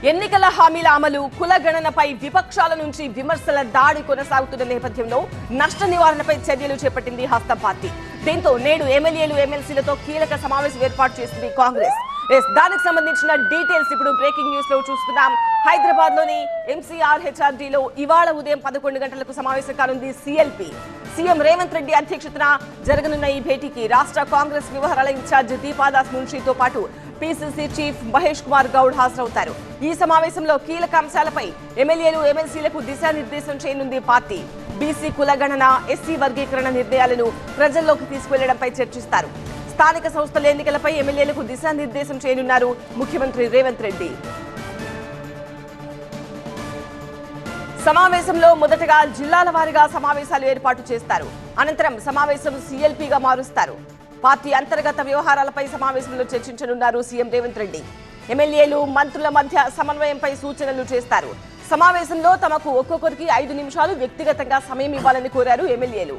ఎన్నికల హామీల అమలు కులగణనపై విపక్షాల నుంచి విమర్శల దాడి కొనసాగుతున్న నేపథ్యంలో నష్ట నివారణపై చర్యలు చేపట్టింది హస్తం పార్టీ. దీంతో నేడు ఎమ్మెల్యేలు ఎమ్మెల్సీలతో కీలక సమావేశం ఏర్పాటు చేసింది కాంగ్రెస్. దానికి సంబంధించిన డీటెయిల్స్ ఇప్పుడు బ్రేకింగ్ న్యూస్ లో చూస్తున్నాం. హైదరాబాద్ లోని MCRHRDలో ఇవాళ ఉదయం 11 గంటలకు సమావేశం కానుంది CLP. సీఎం రేవంత్ రెడ్డి అధ్యక్షతన జరగనున్న ఈ భేటీకి రాష్ట్ర కాంగ్రెస్ వ్యవహారాల ఇన్ఛార్జ్ దీపాదాస్ మున్షితో పాటు PCC చీఫ్ మహేష్ కుమార్ గౌడ్ హాజరవుతారు. ఈ సమావేశంలో కీలక అంశాలపై ఎమ్మెల్యేలు ఎమ్మెల్సీలకు దిశానిర్దేశం చేయనుంది పార్టీ. బీసీ కులగణన, ఎస్సీ వర్గీకరణ నిర్ణయాలను ప్రజల్లోకి తీసుకువెళ్లడంపై చర్చిస్తారు. స్థానిక సంస్థల ఎన్నికలపై ఎమ్మెల్యేలకు దిశానిర్దేశం చేయనున్నారు ముఖ్యమంత్రి రేవంత్ రెడ్డి. సమావేశంలో మొదటగా జిల్లాల వారీగా సమావేశాలు ఏర్పాటు చేస్తారు. అనంతరం సమావేశం CLPగా మారుస్తారు. పార్టీ అంతర్గత వ్యవహారాలపై సమావేశంలో చర్చించనున్నారు సీఎం రేవంత్ రెడ్డి. ఎమ్మెల్యేలు మంత్రుల మధ్య సమన్వయంపై సూచనలు చేస్తారు. సమావేశంలో తమకు ఒక్కొక్కరికి 5 నిమిషాలు వ్యక్తిగతంగా సమయం ఇవ్వాలని కోరారు ఎమ్మెల్యేలు.